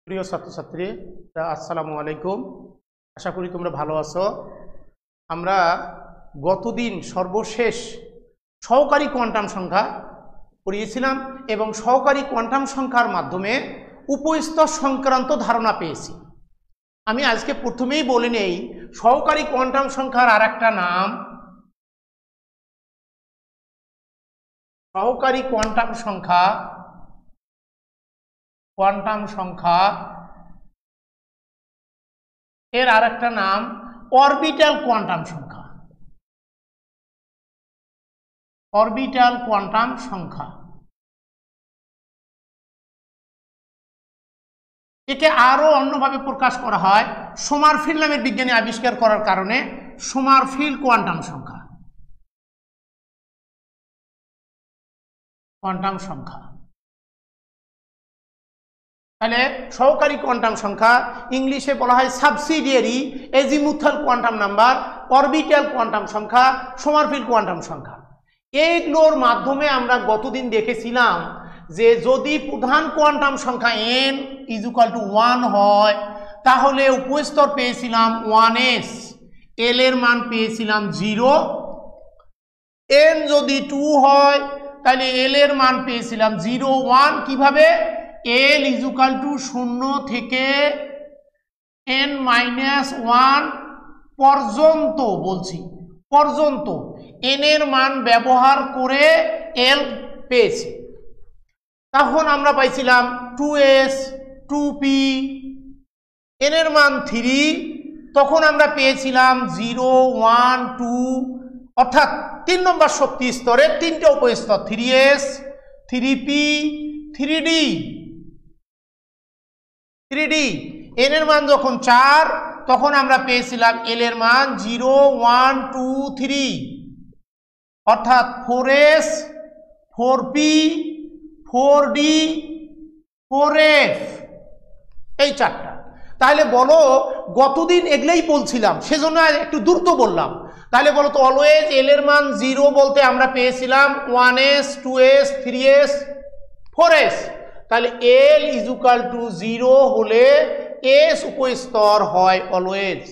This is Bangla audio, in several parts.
প্রিয় ছাত্রছাত্রী, আসসালামু আলাইকুম। আশা করি তোমরা ভালো আছো। আমরা গতদিন সর্বশেষ সহকারী কোয়ান্টাম সংখ্যা পড়িয়েছিলাম এবং সহকারী কোয়ান্টাম সংখ্যার মাধ্যমে উপস্তর সংক্রান্ত ধারণা পেয়েছি। আমি আজকে প্রথমেই বলে নেই, সহকারী কোয়ান্টাম সংখ্যার আর একটা নাম সহকারী কোয়ান্টাম সংখ্যা। এর আর একটা নাম অরবিটাল কোয়ান্টাম সংখ্যা। অরবিটাল কোয়ান্টাম সংখ্যা একে আরো অন্যভাবে প্রকাশ করা হয় সোমারফিল্ড নামের বিজ্ঞানী আবিষ্কার করার কারণে সোমারফিল্ড কোয়ান্টাম সংখ্যা। তাহলে সহকারী কোয়ান্টাম সংখ্যা ইংলিশে বলা হয় subsidiary azimuthal quantum number, orbital quantum সংখ্যা, সোমারফিল্ড কোয়ান্টাম সংখ্যা। এইগুলোর মাধ্যমে আমরা গতদিন দেখেছিলাম যে যদি প্রধান কোয়ান্টাম সংখ্যা n = 1 হয় তাহলে উপস্তর পেয়েছিলাম 1s, l এর মান পেয়েছিলাম 0। n যদি 2 হয় তাহলে l এর মান পেয়েছিলাম 0, 1। কিভাবে? l = 0 থেকে n-1 পর্যন্ত, বলছি পর্যন্ত n এর মান ব্যবহার করে l পেয়েছি। তখন আমরা পাইছিলাম 2s, 2p, n এর মান 3, তখন আমরা পেয়েছিলাম 0, 1, 2, অর্থাৎ 3 নম্বর শক্তি স্তরের 3টে উপস্তর 3s, 3p, 3d। n এর মান যখন 4 তখন আমরা পেয়েছিলাম l এর মান 0, 1, 2, 3, অর্থাৎ 4s, 4p, 4d, 4f, এই চারটা। তাহলে বলো, গতদিন এগুলোই বলছিলাম সেজন্য একটু দ্রুত বললাম। তাহলে বলো তো, অলওয়েজ l এর মান 0 বলতে আমরা পেয়েছিলাম 1s, 2s, 3s, 4s। তাহলে l = 0 হলে s উপস্তর হয় অলওয়েজ।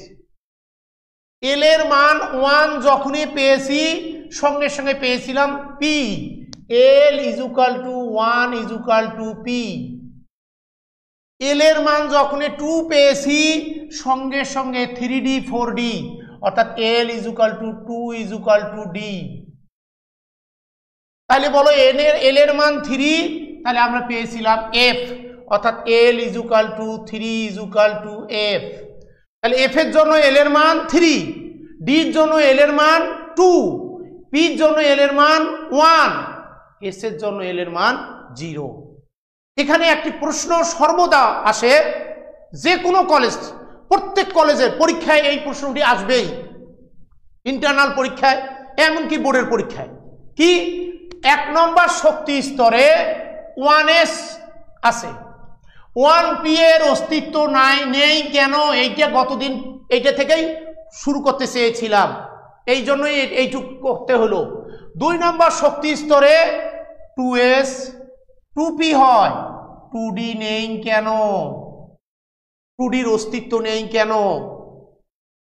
l এর মান 1 যখনই পেয়েছি সঙ্গে সঙ্গে পেয়েছিলাম p, l = 1 = p। l এর মান যখন 2 পেয়েছি সঙ্গে সঙ্গে 3d, 4d, অর্থাৎ l = 2 = d। তাহলে বলো l এর মান 3, তাহলে আমরা পেয়েছিলাম f, অর্থাৎ l = 3 = f। তাহলে f এর জন্য l এর মান 3, d এর জন্য l এর মান 2, p এর জন্য l এর মান 1, s এর জন্য l এর মান 0। এখানে একটি প্রশ্ন সর্বদা আসে, যে কোনো কলেজ, প্রত্যেক কলেজের পরীক্ষায় এই প্রশ্নটি আসবেই, ইন্টারনাল পরীক্ষায়, এমনকি বোর্ডের পরীক্ষায়। কি? 1 নম্বর শক্তি স্তরে 1s আছে, 1p এর অস্তিত্ব নেই কেন? এইটা গতদিন এইটা থেকেই শুরু করতে চেয়েছিলাম, এই জন্যই এইটুকু করতে হলো। 2 নম্বর শক্তি স্তরে 2s, 2p হয়, 2d নেই কেন? 2d এর অস্তিত্ব নেই কেন?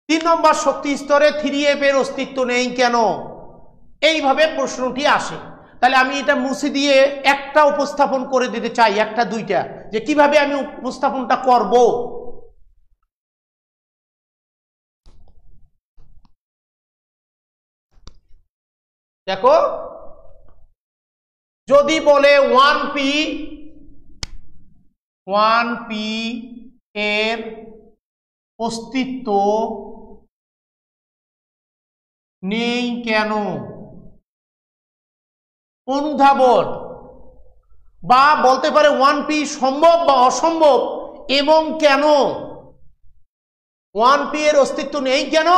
3 নম্বর শক্তি স্তরে 3f এর অস্তিত্ব নেই কেন? এইভাবে প্রশ্নটি আসে। তাহলে আমি এটা মুছে দিয়ে একটা উপস্থাপন করে দিতে চাই, একটা দুইটা, যে কিভাবে আমি উপস্থাপনটা করব। দেখো, যদি বলে 1p এর অস্তিত্ব নেই কেন, অনুধাবন, বা বলতে পারে 1p সম্ভব বা অসম্ভব এবং কেন, 1p এর অস্তিত্ব নেই কেন,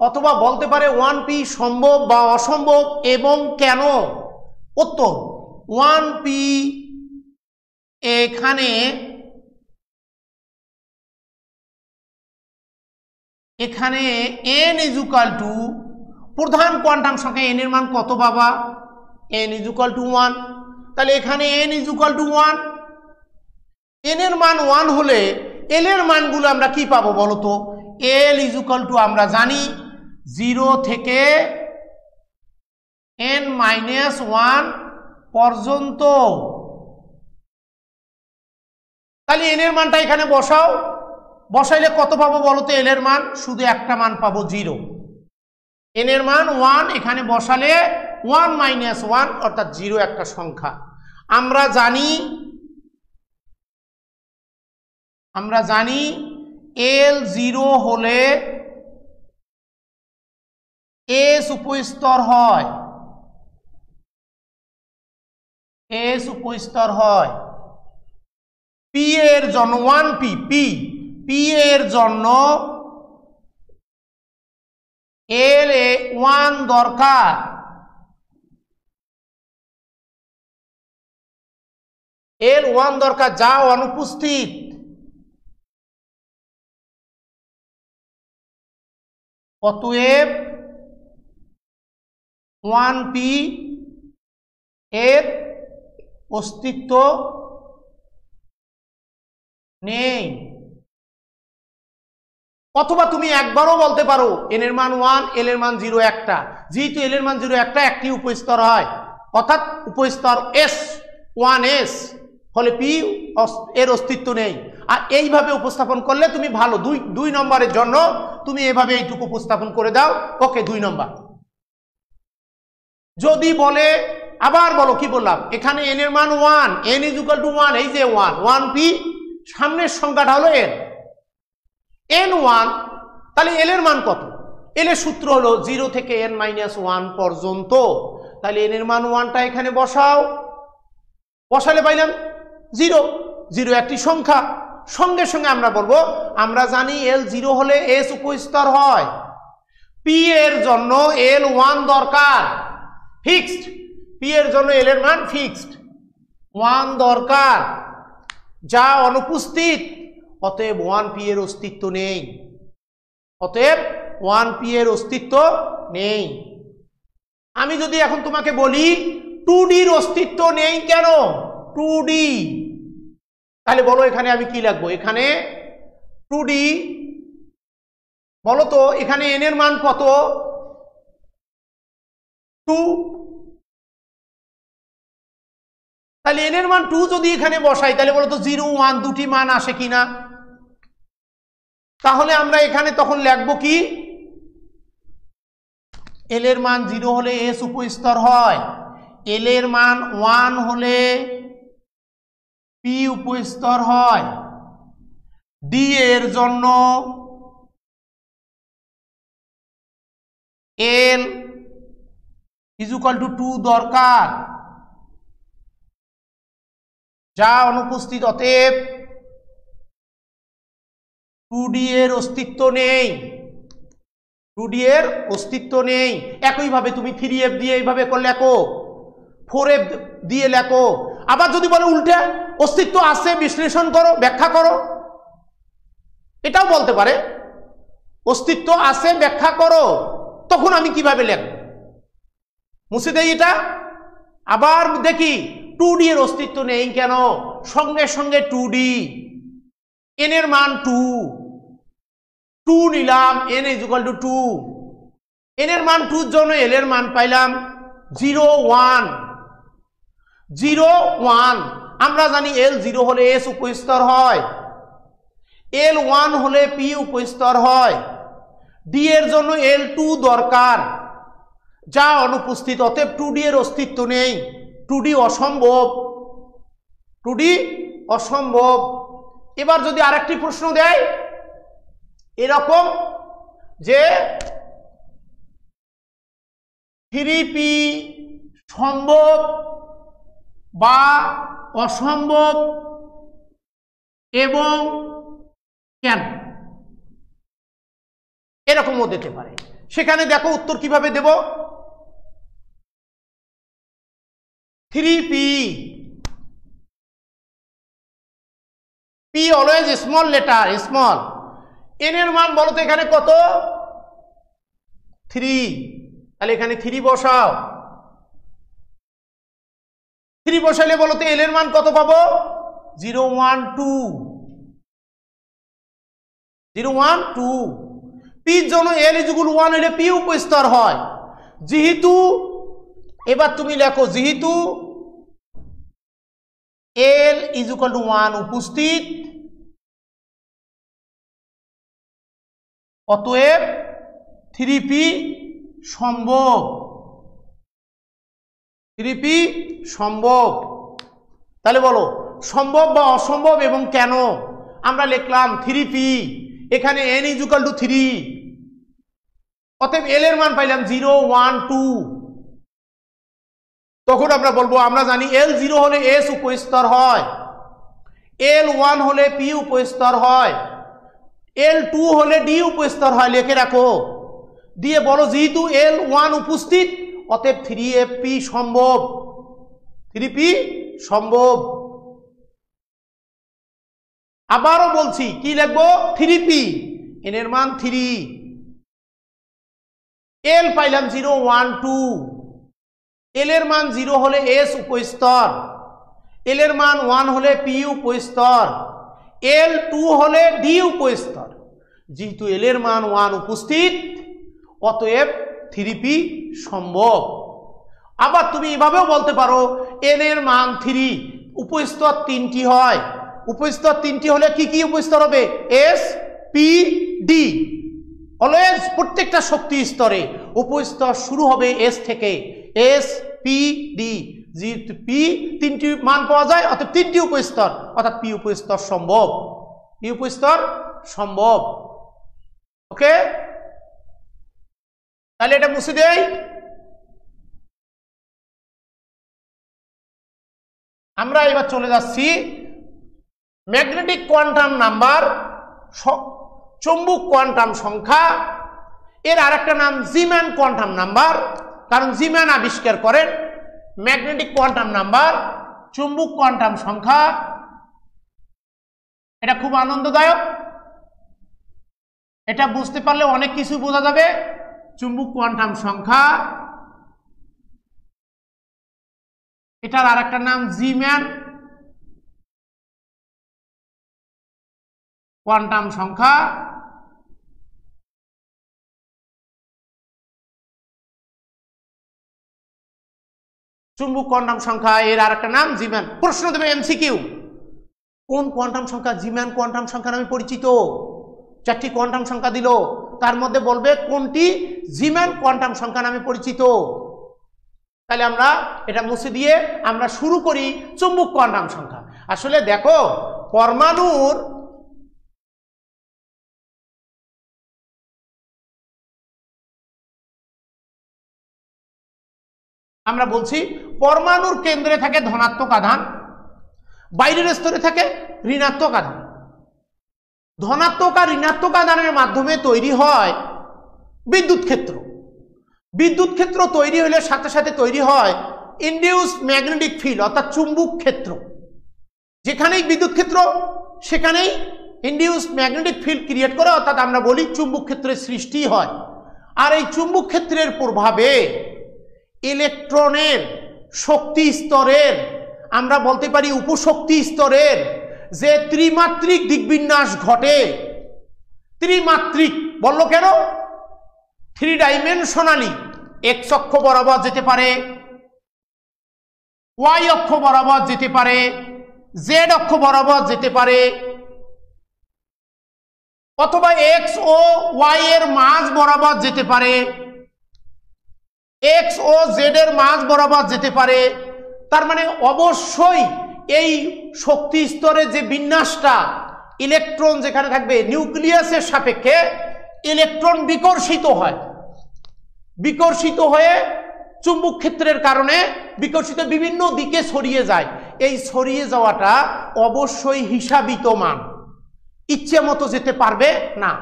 অথবা বলতে পারে 1p সম্ভব বা অসম্ভব এবং কেন। উত্তর, 1p এখানে n = প্রধান কোয়ান্টাম সংখ্যা n এর মান কত বাবা? n = 1। তাহলে এখানে n = 1, n এর মান 1 হলে l এর মানগুলো আমরা কি পাবো বলো তো? l = আমরা জানি 0 থেকে n-1 পর্যন্ত। তাহলে n এর মানটা এখানে বসাও, বসাইলে কত পাবো বলো তো? l এর মান শুধু একটা মান পাবো 0। n এর মান 1 এখানে বসালে 1-1 অর্থাৎ 0 একটা সংখ্যা। আমরা জানি l 0 হলে s উপস্তর হয়, s উপস্তর হয়। p এর জন্য 1p p এর জন্য l 1 দরকার। l 1 দরকার, যা অনুপস্থিত। অতএব 1p এর অস্তিত্ব নেই। অথবা তুমি একবারও বলতে পারো n এর মান 1, l এর মান 0 একটা। যেহেতু l এর মান 0 একটা, একটি উপস্তর হয়, অর্থাৎ উপস্তর s 1s হলে p এর অস্তিত্ব নেই। আর এইভাবে উপস্থাপন করলে তুমি ভালো, 2 নম্বরের জন্য তুমি এভাবে এইটুকু উপস্থাপন করে দাও, ওকে 2 নম্বর। যদি বলে, আবার বলো কি বললাম, এখানে n এর মান 1, n = 1, এই যে 1p, সামনের সংখ্যাটা হলো n 1, তাহলে l এর মান কত? l এর সূত্র হলো 0 থেকে n-1 পর্যন্ত। তাহলে n এর মান 1টা এখানে বসাও, বসালে পাইলাম 0, 0 একটি সংখ্যা। সঙ্গে সঙ্গে আমরা বলবো, আমরা জানি l 0 হলে s উপস্তর হয়, p এর জন্য l 1 দরকার, ফিক্সড। p এর জন্য l এর মান ফিক্সড, 1 দরকার, যা অনুপস্থিত। অতএব 1p এর অস্তিত্ব নেই, অতএব 1p এর অস্তিত্ব নেই। আমি যদি এখন তোমাকে বলি 2d এর অস্তিত্ব নেই কেন? 2d, তাহলে বলো এখানে আমি কি লিখবো? এখানে 2d, বলো তো এখানে n এর মান কত? 2। তাহলে n এর মান 2 যদি এখানে বসাই, তাহলে বলো তো 0, 1 দুটি মান আসে কিনা? তাহলে আমরা এখানে তখন লিখবো কি? l এর মান 0 হলে s উপস্তর হয়, l এর মান 1 হলে p উপস্তর হয়, d এর জন্য l = 2 দরকার, যা অনুপস্থিত। অতএব 2d এর অস্তিত্ব নেই, 2d এর অস্তিত্ব নেই। একইভাবে তুমি 3f দিয়ে এইভাবে লেখো, 4f দিয়ে লেখো। আবার যদি বলে উল্টে অস্তিত্ব আছে, বিশ্লেষণ করো, ব্যাখ্যা করো, এটাও বলতে পারে, অস্তিত্ব আছে ব্যাখ্যা করো। তখন আমি কিভাবে লিখব? মুছে দেই এটা। আবার দেখি 2d এর অস্তিত্ব নেই কেন? সঙ্গে সঙ্গে 2d, n এর মান 2 নিলাম, n = 2, n এর মান 2 এর জন্য l এর মান পাইলাম 0, 1। আমরা জানি l 0 হলে s উপস্তর হয়, l 1 হলে p উপস্তর হয়, d এর জন্য l 2 দরকার, যা অনুপস্থিত। অতএব 2d এর অস্তিত্ব নেই, 2d অসম্ভব, 2d অসম্ভব। এবার যদি আরেকটি প্রশ্ন দেয় এরকম যে 3p সম্ভব বা অসম্ভব এবং কেন, এরকমও দিতে পারে। সেখানে দেখো উত্তর কিভাবে দেব। 3p, p always small letter, small. n এর মান বলো তো এখানে কত? 3। তাহলে এখানে 3 বসাও, 3 বসাইলে বলো তো l এর মান কত পাবো? 0 1 2 0 1 2 পির জন্য l ইকুয়াল 1 হলে p উপস্তর হয়। যেহেতু এবার তুমি লেখো যেহেতু l ইকুয়াল 1 উপস্থিত, অতএব 3p সম্ভব। 3p সম্ভব। তাহলে বলো সম্ভব বা অসম্ভব এবং কেন। আমরা লিখলাম 3p, এখানে n ইকুয়াল টু 3, অতএব l এর মান পাইলাম 0 1 2। তখন আমরা বলবো আমরা জানি l 0 হলে s উপস্তর হয়, l 1 হলে p উপস্তর হয়, l 2 হলে d উপস্তর হয়। লিখে রাখো, দিয়ে বলো যেহেতু l 1 উপস্থিত, অতএব 3p সম্ভব। 3p সম্ভব। আবারও বলছি কি লিখবো, 3p, n এর মান 3, l পাইলাম 0 1 2, l এর মান 0 হলে s উপস্তর, l এর মান 1 হলে p উপস্তর, l 2 হলে d উপস্তর। যেহেতু l এর মান 1 উপস্থিত, অতএব 3p সম্ভব। আবার তুমি এভাবেও বলতে পারো n এর মান 3, উপস্তর 3টি হয়, উপস্তর 3টি হলে কি কি উপস্তর হবে, s p d। অলওয়েজ প্রত্যেকটা শক্তি স্তরে উপস্তর শুরু হবে s থেকে, s p d। যেহেতু p 3টি মান পাওয়া যায়, অর্থাৎ 3টি উপস্তর, অর্থাৎ p উপস্তর সম্ভব। p উপস্তর সম্ভব। ওকে, তাহলে এটা মুছে দেই। আমরা এবার চলে যাচ্ছি ম্যাগনেটিক কোয়ান্টাম নাম্বার, চৌম্বক কোয়ান্টাম সংখ্যা। এর আরেকটা নাম জিম্যান কোয়ান্টাম নাম্বার, কারণ জিম্যান আবিষ্কার করেন ম্যাগনেটিক কোয়ান্টাম নাম্বার, চৌম্বক কোয়ান্টাম সংখ্যা। এটা খুব আনন্দদায়ক, এটা বুঝতে পারলে অনেক কিছু বোঝা যাবে। চৌম্বক কোয়ান্টাম সংখ্যা, এটার আরেকটা নাম জিম্যান কোয়ান্টাম সংখ্যা। চুম্বক কোয়ান্টাম সংখ্যা, এর আরেকটা নাম জিম্যান। প্রশ্ন দেবে এমসিকিউ, কোন কোয়ান্টাম সংখ্যা জিম্যান কোয়ান্টাম সংখ্যা নামে পরিচিত? 4টি কোয়ান্টাম সংখ্যা দিল, তার মধ্যে বলবে কোনটি জিম্যান কোয়ান্টাম সংখ্যা নামে পরিচিত। তাহলে আমরা এটা মুছে দিয়ে আমরা শুরু করি চুম্বক কোয়ান্টাম সংখ্যা। আসলে দেখো পরমাণুর আমরা বলছি পরমাণুর কেন্দ্রে থাকে ধনাত্মক আধান, বাইরের স্তরে থাকে ঋণাত্মক আধান। ধনাত্মক আর ঋণাত্মক আধানের মাধ্যমে তৈরি হয় বিদ্যুৎ ক্ষেত্র। বিদ্যুৎ ক্ষেত্র তৈরি হলে সাথে সাথে তৈরি হয় ইনডিউসড ম্যাগনেটিক ফিল্ড, অর্থাৎ চুম্বক ক্ষেত্র। যেখানেই বিদ্যুৎ ক্ষেত্র সেখানেই ইনডিউসড ম্যাগনেটিক ফিল্ড ক্রিয়েট করে, অর্থাৎ আমরা বলি চুম্বক ক্ষেত্রের সৃষ্টি হয়। আর এই চুম্বক ক্ষেত্রের প্রভাবে ইলেকট্রনের শক্তি স্তরের, আমরা বলতে পারি উপশক্তি স্তরের যে ত্রিমাত্রিক দিকবিন্যাস ঘটে। ত্রিমাত্রিক বললো কেন? 3 ডাইমেনশনালি, এক্স অক্ষ বরাবর যেতে পারে, ওয়াই অক্ষ বরাবর যেতে পারে, জেড অক্ষ বরাবর যেতে পারে, অথবা এক্স ও ওয়াই এর মাঝ বরাবর যেতে পারে, এক্স ও জেড এর মাঝ বরাবর যেতে পারে। তার মানে অবশ্যই এই শক্তি স্তরের যে বিন্যাসটা, ইলেকট্রন যেখানে থাকবে নিউক্লিয়াসের সাপেক্ষে ইলেকট্রন বিকর্ষিত হয়, বিকর্ষিত হয়ে চুম্বক ক্ষেত্রের কারণে বিকর্ষিত বিভিন্ন দিকে ছড়িয়ে যায়। এই ছড়িয়ে যাওয়াটা অবশ্যই হিসাবিত মান, ইচ্ছে মতো যেতে পারবে না,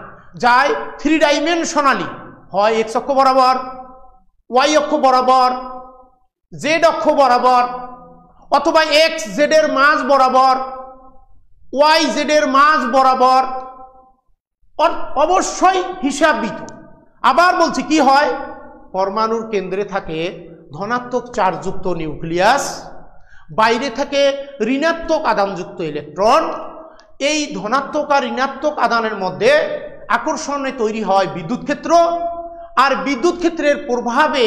যায় 3 ডাইমেনশনালি, হয় এক্স অক্ষ বরাবর, ওয়াই অক্ষ বরাবর, জেড অক্ষ বরাবর, অথবা এক্স জেড এর মাঝ বরাবর, ওয়াই জেড এর মাঝ বরাবর, অবশ্যই হিসাবিত। আবার বলছি কি হয়, পরমাণুর কেন্দ্রে থাকে ধনাত্মক চার্জযুক্ত নিউক্লিয়াস, বাইরে থেকে ঋণাত্মক আধানযুক্ত ইলেকট্রন, এই ধনাত্মক আর ঋণাত্মক আধানের মধ্যে আকর্ষণে তৈরি হয় বিদ্যুৎ ক্ষেত্র, আর বিদ্যুৎ ক্ষেত্রের প্রভাবে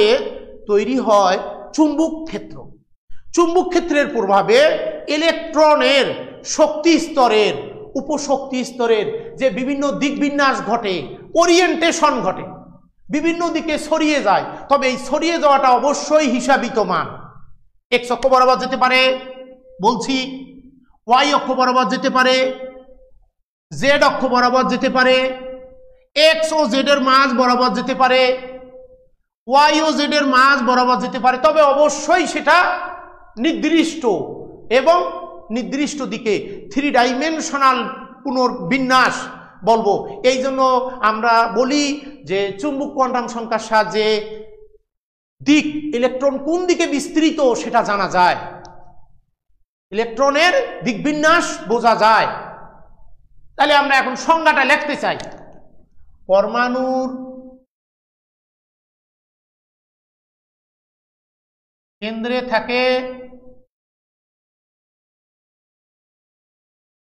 তৈরি হয় চুম্বক ক্ষেত্র। চুম্বক ক্ষেত্রের প্রভাবে ইলেকট্রনের শক্তি স্তরের উপশক্তি স্তরের যে বিভিন্ন দিক বিন্যাস ঘটে, ওরিয়েন্টেশন ঘটে, বিভিন্ন দিকে ছড়িয়ে যায়। তবে এই ছড়িয়ে যাওয়াটা অবশ্যই হিসাবিত মান। এক্স অক্ষ বরাবর যেতে পারে বলছি, ওয়াই অক্ষ বরাবর যেতে পারে, জেড অক্ষ বরাবর যেতে পারে, এক্স ও জেড এর মাঝ বরাবর যেতে পারে, ওয়াই ও জেড এর মাঝ বরাবর যেতে পারে। তবে অবশ্যই সেটা নির্দিষ্ট এবং নির্দিষ্ট দিকে থ্রি ডাইমেনশনাল পুনর্বিন্যাস বলবো। এই জন্য আমরা বলি যে চুম্বক কোয়ান্টাম সংখ্যার সাহায্যে দিক, ইলেকট্রন কোন দিকে বিস্তৃত সেটা জানা যায়, ইলেকট্রনের দিকবিন্যাস বোঝা যায়। তাহলে আমরা এখন সংজ্ঞাটা লিখতে চাই। পরমাণুর কেন্দ্রে থাকে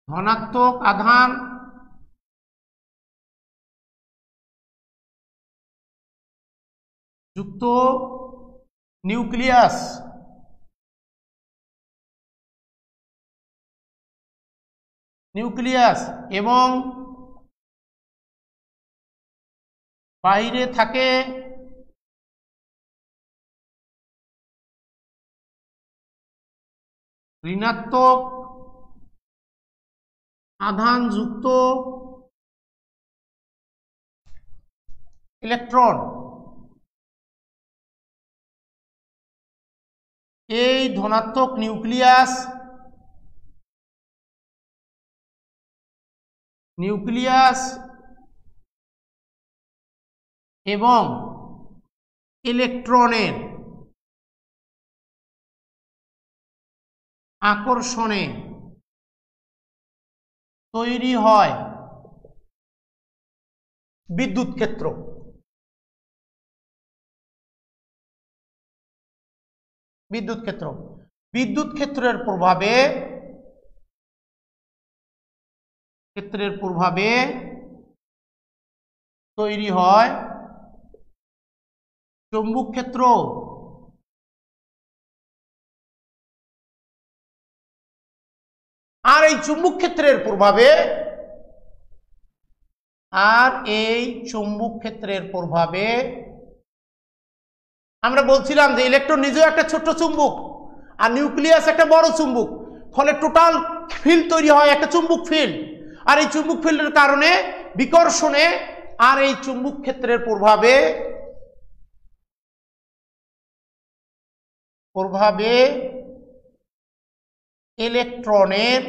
ধনাত্মক আধান যুক্ত নিউক্লিয়াস, এবং বাইরে থাকে ঋণাত্মক আধানযুক্ত ইলেকট্রন। এই ধনাত্মক নিউক্লিয়াস এবং ইলেকট্রনের আকর্ষণে তৈরি হয় বিদ্যুৎ ক্ষেত্র। বিদ্যুৎ ক্ষেত্রের প্রভাবে তৈরি হয় চৌম্বক ক্ষেত্র। আর এই চুম্বক ক্ষেত্রের প্রভাবে আমরা বলছিলাম যে ইলেকট্রন নিজেও একটা ছোট্ট চুম্বক আর নিউক্লিয়াস একটা বড় চুম্বক, ফলে টোটাল ফিল্ড তৈরি হয় একটা চুম্বক ফিল্ড। আর এই চুম্বক ফিল্ডের কারণে বিকর্ষণে আর এই চুম্বক ক্ষেত্রের প্রভাবে ইলেকট্রনের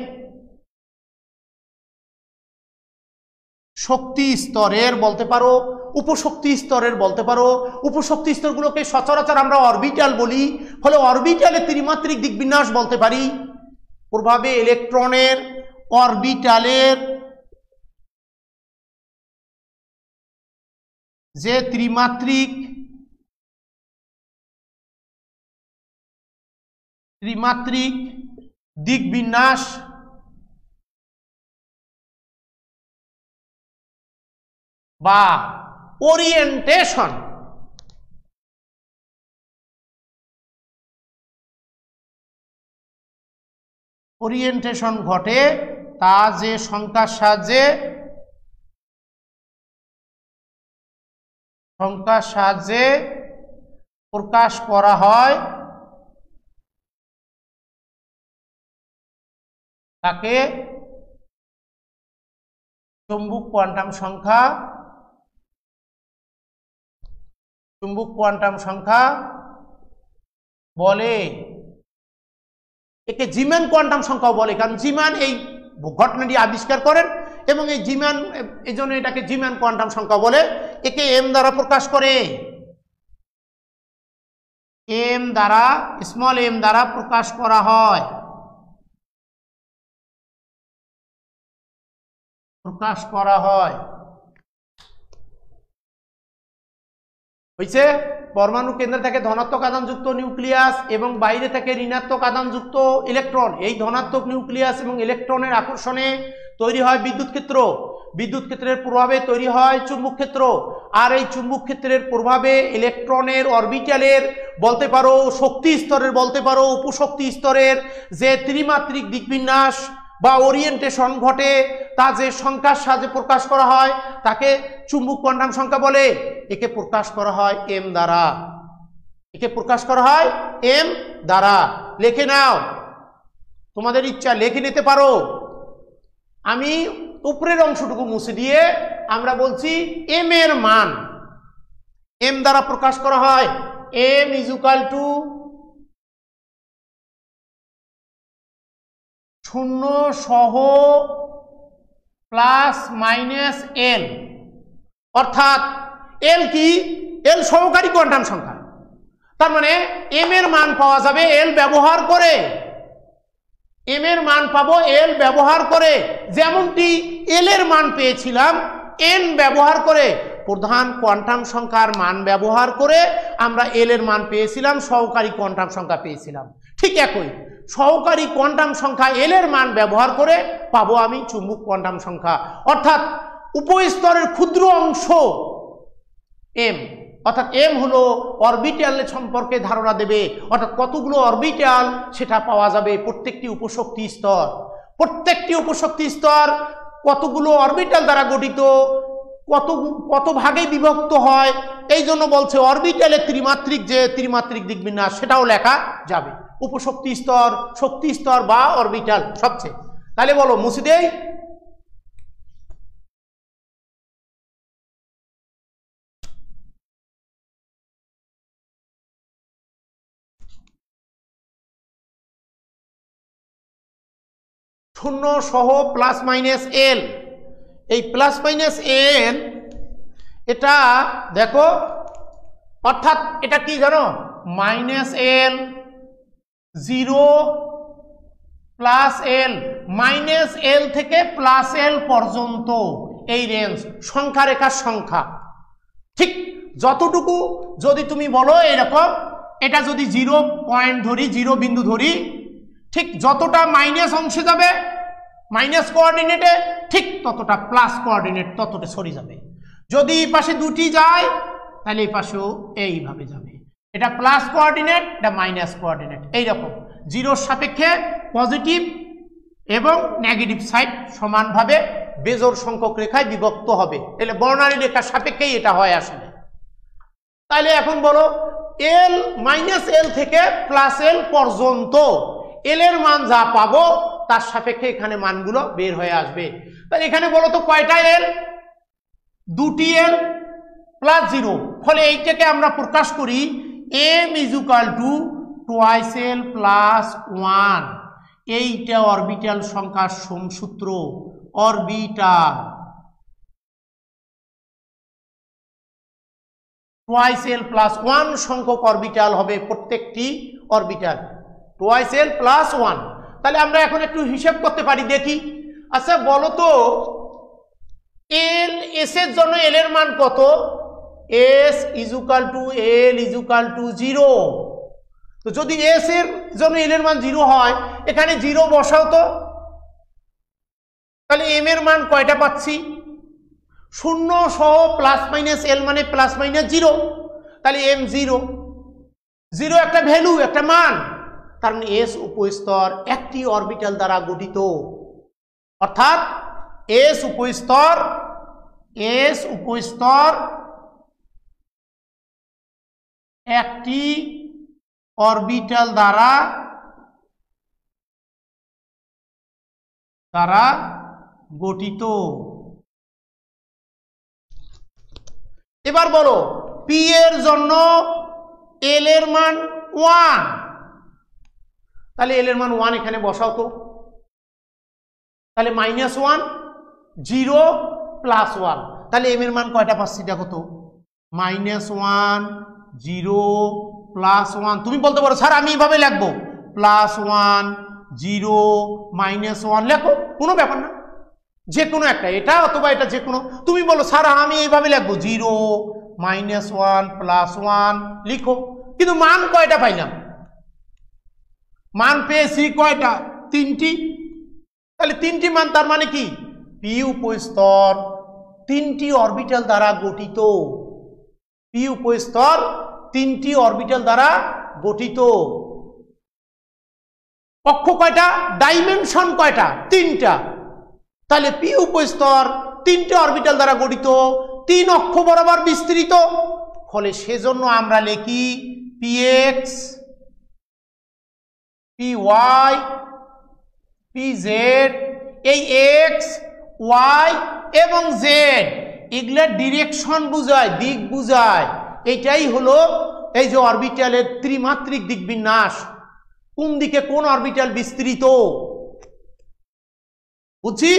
শক্তি স্তরের বলতে পারো, উপশক্তি স্তরের বলতে পারো। উপশক্তি স্তরগুলোকে সচরাচর আমরা অরবিটাল বলি, ফলে অরবিটালে ত্রিমাত্রিক দিকবিন্যাস বলতে পারি। প্রভাবে ইলেকট্রনের অরবিটালের যে ত্রিমাত্রিক দিকবিন্যাস বা ওরিয়েন্টেশন ঘটে, তা যে সংখ্যার সাহায্যে প্রকাশ করা হয় তাকে চুম্বক কোয়ান্টাম সংখ্যা বলে। একে জিম্যান কোয়ান্টাম সংখ্যাও বলে, কারণ জিম্যান এই ঘটনাটি আবিষ্কার করেন এবং এই জিম্যান, এই জন্য এটাকে জিম্যান কোয়ান্টাম সংখ্যা বলে। একে এম দ্বারা প্রকাশ করে, স্মল এম দ্বারা প্রকাশ করা হয়। হয়েছে? পরমাণু কেন্দ্রে থাকে ধনাত্মক আধানযুক্ত নিউক্লিয়াস এবং বাইরে থাকে ঋণাত্মক আধানযুক্ত ইলেকট্রন। এই ধনাত্মক নিউক্লিয়াস এবং ইলেকট্রনের আকর্ষণে তৈরি হয় বিদ্যুৎ ক্ষেত্র। বিদ্যুৎ ক্ষেত্রের প্রভাবে তৈরি হয় চুম্বক ক্ষেত্র। আর এই চুম্বক ক্ষেত্রের প্রভাবে ইলেকট্রনের অরবিটালের বলতে পারো শক্তি স্তরের বলতে পারো উপশক্তি স্তরের যে ত্রিমাত্রিক দিকবিন্যাস বা ওরিয়েন্টেশন ঘটে তা যে সংখ্যার সাহায্যে প্রকাশ করা হয় তাকে চুম্বক কোয়ান্টাম সংখ্যা বলে। একে প্রকাশ করা হয় এম দ্বারা। একে প্রকাশ করা হয় এম দ্বারা। লিখে নাও, তোমাদের ইচ্ছা লিখে নিতে পারো। আমি উপরের অংশটুকু মুছে দিয়ে আমরা বলছি এম এর মান এম দ্বারা প্রকাশ করা হয়। এম ইজ ইকুয়াল টু 0 সহ প্লাস মাইনাস এল, অর্থাৎ এল কি? এল সহকারী কোয়ান্টাম সংখ্যা। তার মানে এম এর মান পাওয়া যাবে এল ব্যবহার করে। এম এর মান পাবো এল ব্যবহার করে, যেমনটি এল এর মান পেয়েছিলাম এন ব্যবহার করে। প্রধান কোয়ান্টাম সংখ্যার মান ব্যবহার করে আমরা এল এর মান পেয়েছিলাম, সহকারী কোয়ান্টাম সংখ্যা পেয়েছিলাম। ঠিক একই সহকারী কোয়ান্টাম সংখ্যা এল এর মান ব্যবহার করে পাবো আমি চুম্বক কোয়ান্টাম সংখ্যা, অর্থাৎ উপস্তরের ক্ষুদ্র অংশ এম। অর্থাৎ এম হলো অরবিটাল সম্পর্কে ধারণা দেবে, অর্থাৎ কতগুলো অরবিটাল সেটা পাওয়া যাবে প্রত্যেকটি উপশক্তি স্তর। প্রত্যেকটি উপশক্তি স্তর কতগুলো অরবিটাল দ্বারা গঠিত, কত ভাগে বিভক্ত হয়, এই জন্য বলছে অরবিটালের ত্রিমাত্রিক যে ত্রিমাত্রিক দিকবিন্যাস সেটাও লেখা যাবে। উপশক্তি স্তর, শক্তি স্তর বা অরবিটাল সবচেয়ে। তাহলে বলো মুছে দেই। শূন্য সহ প্লাস মাইনাস এল। এই প্লাস মাইনাস এল এটা দেখো, অর্থাৎ এটা কি জানো? Minus L, 0 plus L, minus L থেকে প্লাস এল পর্যন্ত এই রেঞ্জ সংখ্যা রেখার সংখ্যা। ঠিক যতটুকু যদি তুমি বলো এরকম, এটা যদি 0 পয়েন্ট ধরি, 0 বিন্দু ধরি, ঠিক যতটা মাইনাস অংশে যাবে মাইনাস কোঅর্ডিনেটে, ঠিক ততটা প্লাস কোঅর্ডিনেট ততটা সরে যাবে। যদি এই পাশে দুটি যায় তাহলে এই পাশেও এইভাবে যাবে। এটা প্লাস কোঅর্ডিনেট, এটা মাইনাস কোঅর্ডিনেট, এইরকম 0-র সাপেক্ষে পজিটিভ এবং নেগেটিভ সাইড সমানভাবে বেজোড় সংখ্যক রেখায় বিভক্ত হবে। তাহলে বর্ণালী রেখার সাপেক্ষেই এটা হয় আসলে। তাহলে এখন বলো এল মাইনাস এল থেকে প্লাস এল পর্যন্ত এল এর মান যা পাবো তার সাপেক্ষে এখানে মানগুলো বের হয়ে আসবে। তাহলে এখানে বলো তো কয়টা এল? 2টি এল প্লাস 0। ফলে এইটাকে আমরা প্রকাশ করি M is equal to twice L plus 1। এইটা অরবিটাল সংখ্যার সমসূত্র। অরবিটাল টুয়াইস এল প্লাস 1 সংখ্যক অরবিটাল হবে প্রত্যেকটি অরবিটাল, টুয়াইস এল প্লাস 1। তাহলে আমরা এখন একটু হিসাব করতে পারি, দেখি। আচ্ছা বলো তো এল এস এর জন্য এল এর মান কত? S is equal two L is equal two 0। তো যদি এস এর জন্য এল এর মান 0 হয়, এখানে 0 বসাও তো। তাহলে এম এর মান কয়টা পাচ্ছি? 0 সহ প্লাস মাইনাস এল মানে প্লাস মাইনাস 0। তাহলে এম 0, 0 একটা ভ্যালু, একটা মান। তার মানে এস উপস্তর একটি অরবিটাল দ্বারা গঠিত, অর্থাৎ এস উপস্তর একটি অরবিটাল দ্বারা গঠিত। এবার বলো পি এর জন্য এল এর মান 1। তাহলে এল এর মান 1 এখানে বসাও তো। তাহলে -1, 0 প্লাস 1। তাহলে এম এর মান কয়টা পাচ্ছি দেখো তো? -1, 0 প্লাস 1। তুমি বলতে পারো স্যার আমি এইভাবে লিখবো, +1, 0, -1 লেখো, কোনো ব্যাপার না, যে কোনো একটা, এটা অথবা এটা যে কোনো। তুমি বলো স্যার আমি এইভাবে লিখবো 0 -1 +1 লিখো। কিন্তু মান কয়টা পাইলাম? মান পেয়েছি কয়টা? 3টি। তাহলে 3টি মান, তার মানে কি পি উপস্তর 3টি অরবিটাল দ্বারা গঠিত। পি উপস্তর 3টি অরবিটাল দ্বারা গঠিত। অক্ষ কয়টা? ডাইমেনশন কয়টা? 3টা। তাহলে পি উপস্তর 3টে অরবিটাল দ্বারা গঠিত, 3 অক্ষ বরাবর বিস্তৃত। ফলে সেজন্য আমরা লিখি px, py, pz। এই x, y এবং z এগুলা ডিরেকশন বুঝায়, দিক বুঝায়। এটাই হলো এই যে অরবিটালের ত্রিমাত্রিক দিক বিন্যাস, কোন দিকে কোন অরবিটাল বিস্তৃত। বুঝছি?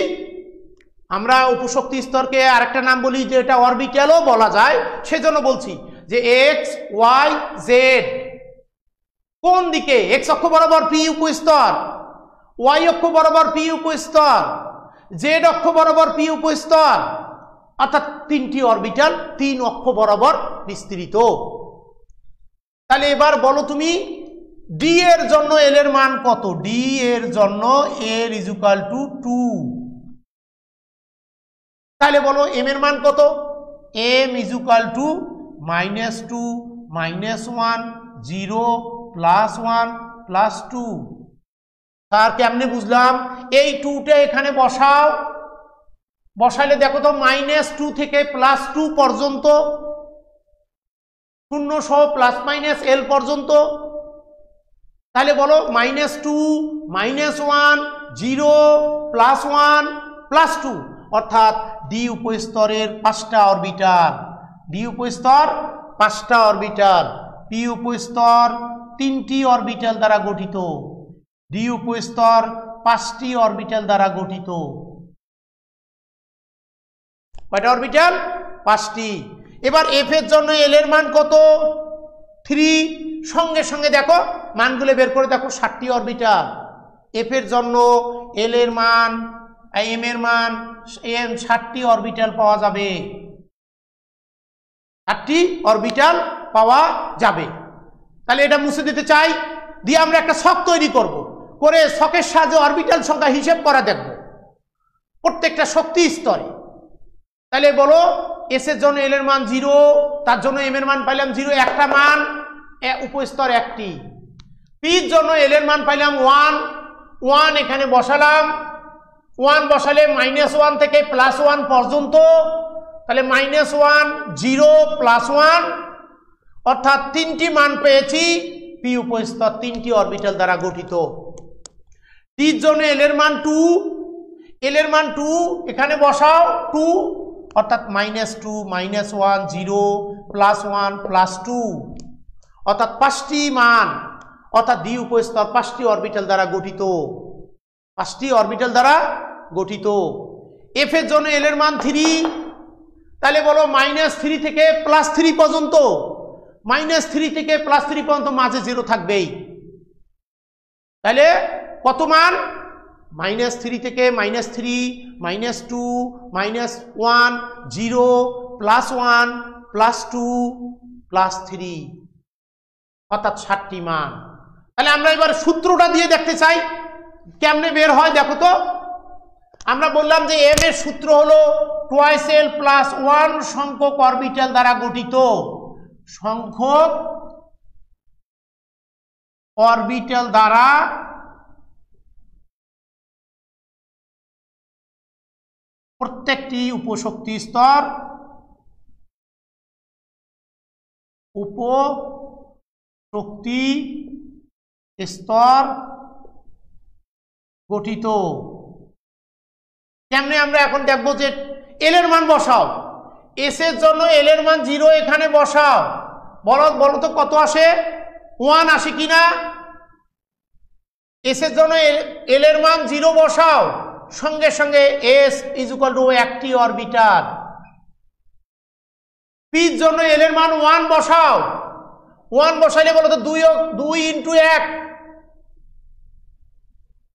আমরা উপশক্তি স্তরকে আরেকটা নাম বলি যে এটা অরবিটালও বলা যায়, সেজন্য বলছি যে এক্স, ওয়াই, জেড কোন দিকে? এক্স অক্ষ বরাবর পি উপস্তর, ওয়াই অক্ষ বরাবর পি উপস্তর, জেড অক্ষ বরাবর পি উপস্তর, অর্থাৎ 3টি অরবিটাল 3 অক্ষ বরাবর বিস্তৃত। তাহলে এবার বলো তুমি ডি এর জন্য এল এর মান কত? ডি এর জন্য এল = 2। তাহলে বলো এম এর মান কত? এম = -2 -1 0 +1 +2। তার কেমনে বুঝলাম? এই 2টা এখানে বসাও, বসাইলে দেখো তো -2 থেকে +2 পর্যন্ত, 0 সহ ± l পর্যন্ত। তাহলে বলো -2 -1 0 +1 +2, অর্থাৎ ডি উপস্তরের 5টা অরবিটাল। ডি উপস্তর 5টা অরবিটাল, পি উপস্তর 3টি অরবিটাল দ্বারা গঠিত। ডি উপস্তর 5টি অরবিটাল দ্বারা গঠিত। কয়টা অরবিটাল? 5টি। এবার এফ এর জন্য এল এর মান কত? 3। সঙ্গে সঙ্গে দেখো মানগুলো বের করে দেখো, 7টি অরবিটাল। এফ এর জন্য এল এর মান, এম এর মান, এম 7টি অরবিটাল পাওয়া যাবে। 8টি অরবিটাল পাওয়া যাবে। তাহলে এটা মুছে দিতে চাই, দিয়ে আমরা একটা ছক তৈরি করব, করে ছকের সাহায্যে অরবিটাল সংখ্যা হিসেব করা দেখব প্রত্যেকটা শক্তি স্তরে। তাহলে বলো এস এর জন্য এল এর মান 0, তার জন্য এম এর মান পাইলাম 0, একটা মান, উপস্তর 1টি। পির জন্য এল এর মান পাইলাম 1 এখানে বসালাম। 1 বসালে -1 থেকে +1 পর্যন্ত, তাহলে -1 0 +1, অর্থাৎ 3টি মান পেয়েছি। পি উপস্তর 3টি অরবিটাল দ্বারা গঠিত। টির জন্য এল এর মান 2, এল এর মান 2 এখানে বসাও, 2 অর্থাৎ -2 -1 0 +1 +2, অর্থাৎ 5টি মান, অর্থাৎ ডি উপস্তর 5টি অরবিটাল দ্বারা গঠিত। 5টি অরবিটাল দ্বারা গঠিত। এফ এর জন্য এল এর মান 3। তাহলে বলো -3 থেকে +3 পর্যন্ত, -3 থেকে +3 পর্যন্ত মাঝে 0 থাকবেই। তাহলে কত মান? -3 থেকে -3 -2 -1 0 +1 +2 +3, অর্থাৎ 7টি মান। তাহলে আমরা এবার সূত্রটা দিয়ে দেখতে চাই কেমনে বের হয়। দেখো তো, আমরা বললাম যে এম এর সূত্র হলো 2l + 1 সংখ্যক অরবিটাল দ্বারা গঠিত। সংখ্যক অরবিটাল দ্বারা প্রত্যেকটি উপশক্তি স্তর গঠিত। কেমনে আমরা এখন দেখবো যে এল এর মান বসাও। এস এর জন্য এল এর মান 0 এখানে বসাও। বলো তো কত আসে? 1 আসে কিনা? এস এর জন্য এল এর মান 0 বসাও, সঙ্গে সঙ্গে এস = 1টি অরবিটাল। পির জন্য এল এর মান 1 বসাও। 1 বসাইলে বলো তো 2 × 1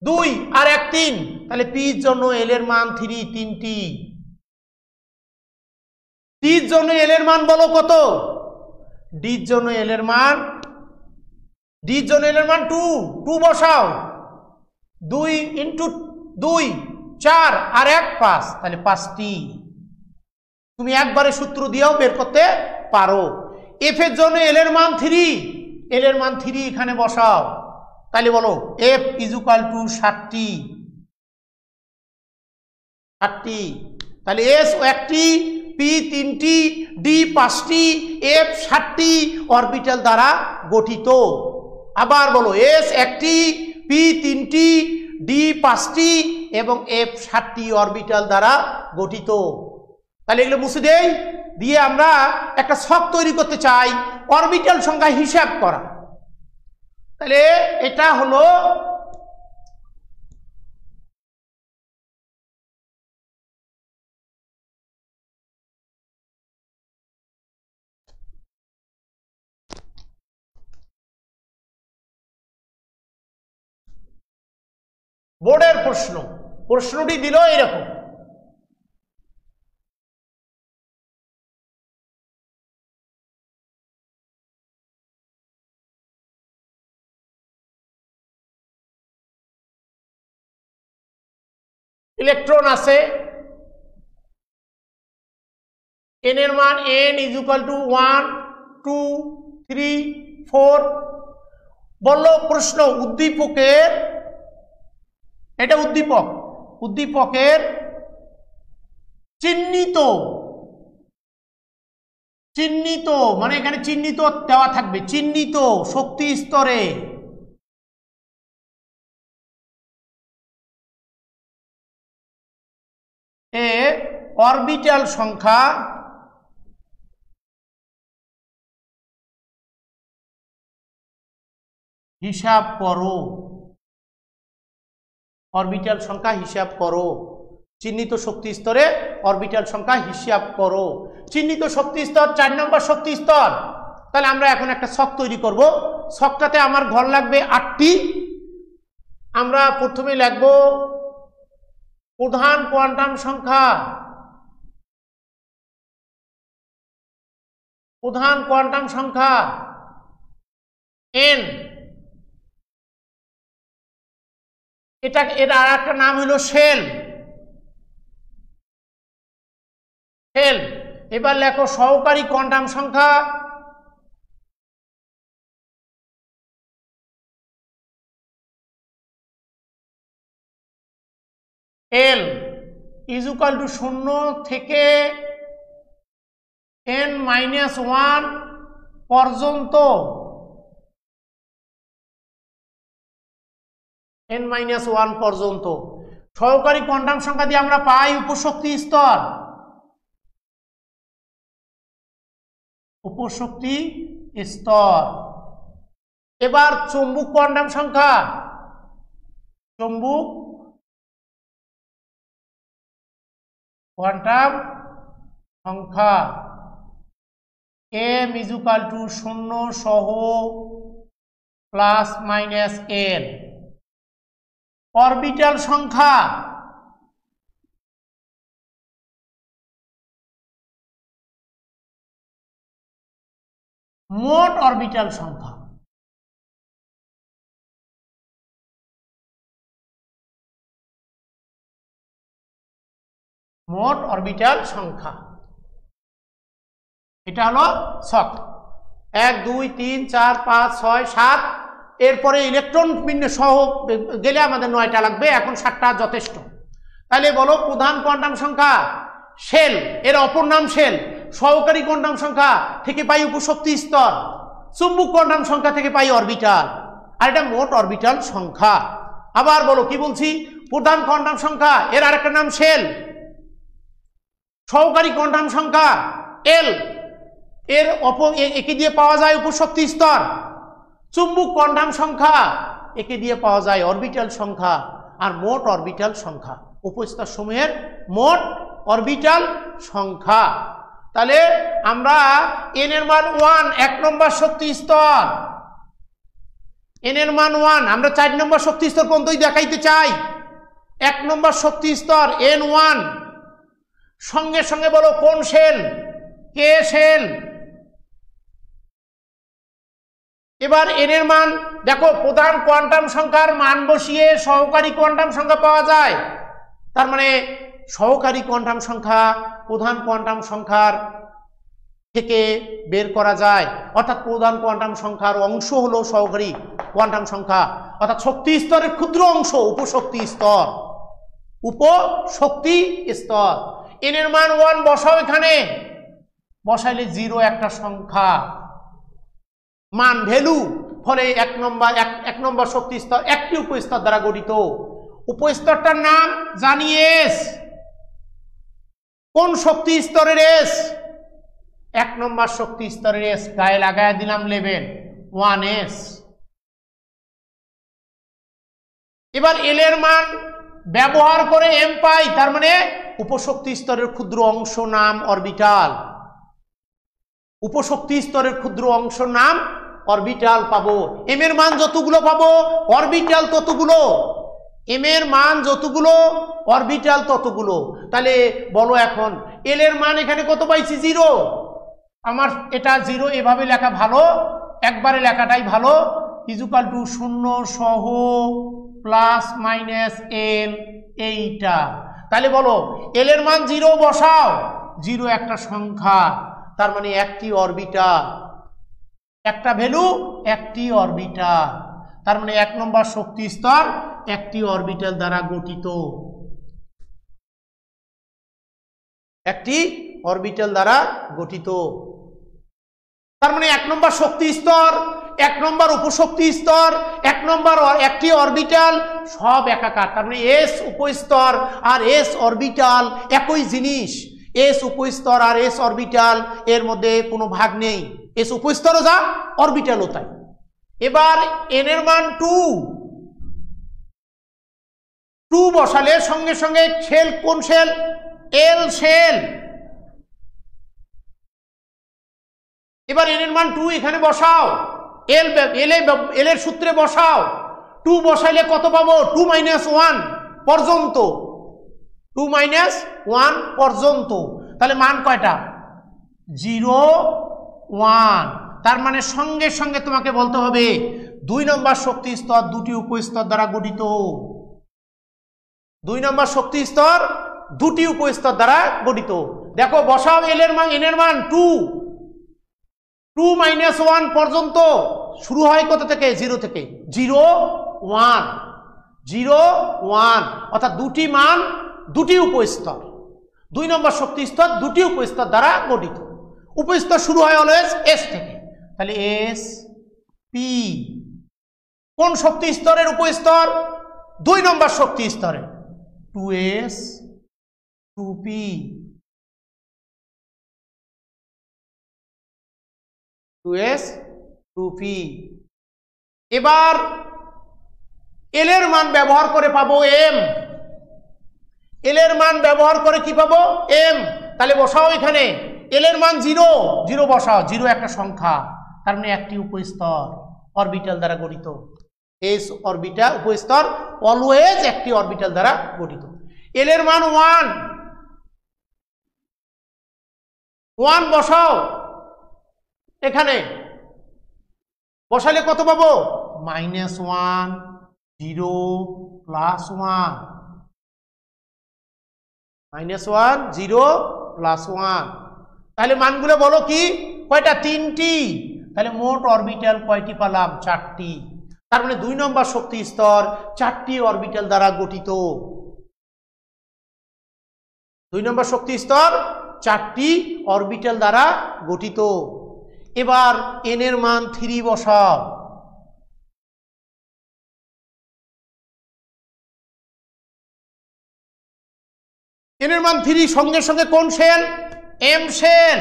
2 আর 1 3। তাহলে পির জন্য এল এর মান 3, 3টি। ডির জন্য এল এর মান বলো কত? ডির জন্য এল এর মান 2 বসাও। 2 ইন্টু 2 4 আর 1 5, তাহলে 5টি। তুমি একবারে সূত্র দিয়েও বের করতে পারো। এফ এর জন্য এল এর মান 3, এল এর মান 3 এখানে বসাও, তাহলে বলো এফ ইজ ইকুয়াল টু 60। তাহলে এস 1টি, পি 3টি, ডি 5টি, এফ 60টি অরবিটাল দ্বারা গঠিত। আবার বলো এস 1টি, পি 3টি, ডি 5টি এবং এফ 60টি অরবিটাল দ্বারা গঠিত। তাহলে এগুলো মুছে দেই, দিয়ে আমরা একটা ছক তৈরি করতে চাই অরবিটাল সংখ্যা হিসাব করা। তাহলে এটা হলো বোর্ডের প্রশ্ন। প্রশ্নটি দিল এরকম, ইলেকট্রন আছে, n এর মান n ইজ ইকুয়াল টু 1 2 3 4। বলল প্রশ্ন উদ্দীপকের, এটা উদ্দীপকের চিহ্নিত মানে এখানে চিহ্নিত দেওয়া থাকবে, চিহ্নিত শক্তি স্তরে এ অরবিটাল সংখ্যা হিসাব করো। অরবিটাল সংখ্যা হিসাব করো, চিহ্নিত শক্তি স্তরে অরবিটাল সংখ্যা হিসাব করো। চিহ্নিত শক্তি স্তর 4 নম্বর শক্তি স্তর। তাহলে আমরা এখন একটা ছক তৈরি করব। ছকটাতে আমার ঘর লাগবে 8টি। আমরা প্রথমে লিখব প্রধান কোয়ান্টাম সংখ্যা, প্রধান কোয়ান্টাম সংখ্যা n। এর আর একটা নাম হলো শেল। এবার লেখো সহকারী কোয়ান্টাম সংখ্যা L ইজ ইকুয়াল টু 0 থেকে n-1 পর্যন্ত, n-1 পর্যন্ত। সহকারী কোয়ান্টাম সংখ্যা দিয়ে আমরা পাই উপশক্তি স্তর, উপশক্তি স্তর। এবার চৌম্বক কোয়ান্টাম সংখ্যা, চৌম্বক কোয়ান্টাম সংখ্যা m ইজ ইকুয়াল টু 0 সহ +-n। অরবিটাল সংখ্যা মোট অরবিটাল সংখ্যা, মোট অরবিটাল সংখ্যা। এটা হলো ছক। 1 2 3 4 5 6 7। এরপরে ইলেকট্রন বিন্যাস সহ গেলে আমাদের 9টা লাগবে, এখন 7টা যথেষ্ট। তাহলে বলো প্রধান কোয়ান্টাম সংখ্যা শেল, এর অপর নাম শেল। সহকারী কোয়ান্টাম সংখ্যা থেকে পাই উপশক্তি স্তর, চুম্বক কোয়ান্টাম সংখ্যা থেকে পাই অরবিটাল, আর এটা মোট অরবিটাল সংখ্যা। আবার বলো কি বলছি, প্রধান কোয়ান্টাম সংখ্যা এর আরেকটা নাম শেল, সহকারী কোয়ান্টাম সংখ্যা এল, এর একে দিয়ে পাওয়া যায় উপশক্তি স্তর, চুম্বক কোয়ান্টাম সংখ্যা একে দিয়ে পাওয়া যায় অরবিটাল সংখ্যা, আর মোট অরবিটাল সংখ্যা উপস্তর সমূহের মোট অরবিটাল সংখ্যা। তাহলে আমরা n এর মান 1 1 নম্বর শক্তি স্তর, n এর মান 1 আমরা 4 নম্বর শক্তি স্তর পর্যন্তই দেখাইতে চাই। 1 নম্বর শক্তি স্তর n1, সঙ্গে সঙ্গে বলো কোন শেল, কে শেল। এবার এন এর মান দেখো, প্রধান কোয়ান্টাম সংখ্যার মান বসিয়ে সহকারী কোয়ান্টাম সংখ্যা পাওয়া যায়। তার মানে সহকারী কোয়ান্টাম সংখ্যা প্রধান কোয়ান্টাম সংখ্যার থেকে বের করা যায়, অর্থাৎ প্রধান কোয়ান্টাম সংখ্যার অংশ হলো সহকারী কোয়ান্টাম সংখ্যা, অর্থাৎ শক্তি স্তরের ক্ষুদ্র অংশ উপশক্তি স্তর। উপশক্তি স্তর। এন এর মান 1 বসাও, এখানে বসাইলে 0 একটা সংখ্যা মান ভ্যালু, ফলে এক নম্বর শক্তি স্তর একটি উপস্তর দ্বারা গঠিত। উপস্তরটার নাম জানি এস। কোন শক্তি স্তরের এস? 1 নম্বর শক্তি স্তরের এস, গায়ে লাগায় দিলাম লেভেল 1s। এবার এল এর মান ব্যবহার করে এম পাই, তার মানে উপশক্তি স্তরের ক্ষুদ্র অংশ নাম অরবিটাল। উপশক্তি স্তরের ক্ষুদ্র অংশ নাম অরবিটাল পাবো। এম এর মান যতগুলো পাবো অরবিটাল ততগুলো। এম এর মান যতগুলো অরবিটাল ততগুলো। তাহলে বলো এখন এল এর মান এখানে কত পাইছি? 0। আমার এটা 0 এভাবে লেখা ভালো, একবারে লেখাটাই ভালো। ইজুকাল টু 0 সহ প্লাস মাইনাস এল, এইটা। তাহলে বলো এল এর মান 0 বসাও, 0 একটা সংখ্যা, তার মানে একটি অরবিটাল, একটা ভ্যালু একটি অরবিটাল, তার মানে 1 নম্বর শক্তি স্তর একটি অরবিটাল দ্বারা গঠিত। একটি অরবিটাল দ্বারা গঠিত, তার মানে 1 নম্বর শক্তি স্তর, 1 নম্বর উপশক্তি স্তর, 1 নম্বর একটি অরবিটাল, সব একাকার। তার মানে এস উপস্তর আর এস অরবিটাল একই জিনিস। এস উপস্তর আর এস অরবিটাল এর মধ্যে কোনো ভাগ নেই। এস উপস্তরও যা, অরবিটালও তাই। এবার এন এর মান 2 বসালে সঙ্গে সঙ্গে শেল, কোন শেল? এল শেল। এবার এন এর মান 2 এখানে বসাও, এল এর সূত্রে বসাও। 2 বসাইলে কত পাবো? 2 - 1 পর্যন্ত, 2 - 1 পর্যন্ত। তাহলে মান কয়টা? 0 1। তার মানে সঙ্গে সঙ্গে তোমাকে বলতে হবে 2 নম্বর শক্তি স্তর দুটি উপস্তর দ্বারা গঠিত। 2 নম্বর শক্তি স্তর দুটি উপস্তর দ্বারা গঠিত। দেখো বসাও এন এর মান 2 - 1 পর্যন্ত। শুরু হয় কত থেকে? 0 থেকে। 0 1 0 1, অর্থাৎ দুটি মান দুটি উপস্তর। 2 নম্বর শক্তি স্তর দুটি উপস্তর দ্বারা গঠিত। উপস্তর শুরু হয় অলওয়েজ এস থেকে। তাহলে এস পি কোন শক্তি স্তরের উপস্তর? 2 নম্বর শক্তি স্তরে। 2s 2p 2s 2p। এবার এল এর মান ব্যবহার করে পাবো এম। এল এর মান ব্যবহার করে কি পাবো? এম। তাহলে বসাও এখানে এল এর মান 0 0 বসাও, 0 একটা সংখ্যা, তার মানে একটি উপস্তর অরবিটাল দ্বারা গঠিত। এস অরবিটাল উপস্তর অলওয়েজ একটি অরবিটাল দ্বারা গঠিত। এল এর মান 1 বসাও এখানে, বসালে কত পাবো? -1 0 +1 -1 0 +1। তাহলে মানগুলো বলো কি কয়টা? 3টি। তাহলে মোট অরবিটাল কয়টি পেলাম? 4টি। তার মানে 2 নম্বর শক্তি স্তর 4টি অরবিটাল দ্বারা গঠিত। 2 নম্বর শক্তি স্তর 4টি অরবিটাল দ্বারা গঠিত। এবার এন এর মান 3 বসাও। এন এর মান 3, সঙ্গে সঙ্গে কোন শেল? M shell.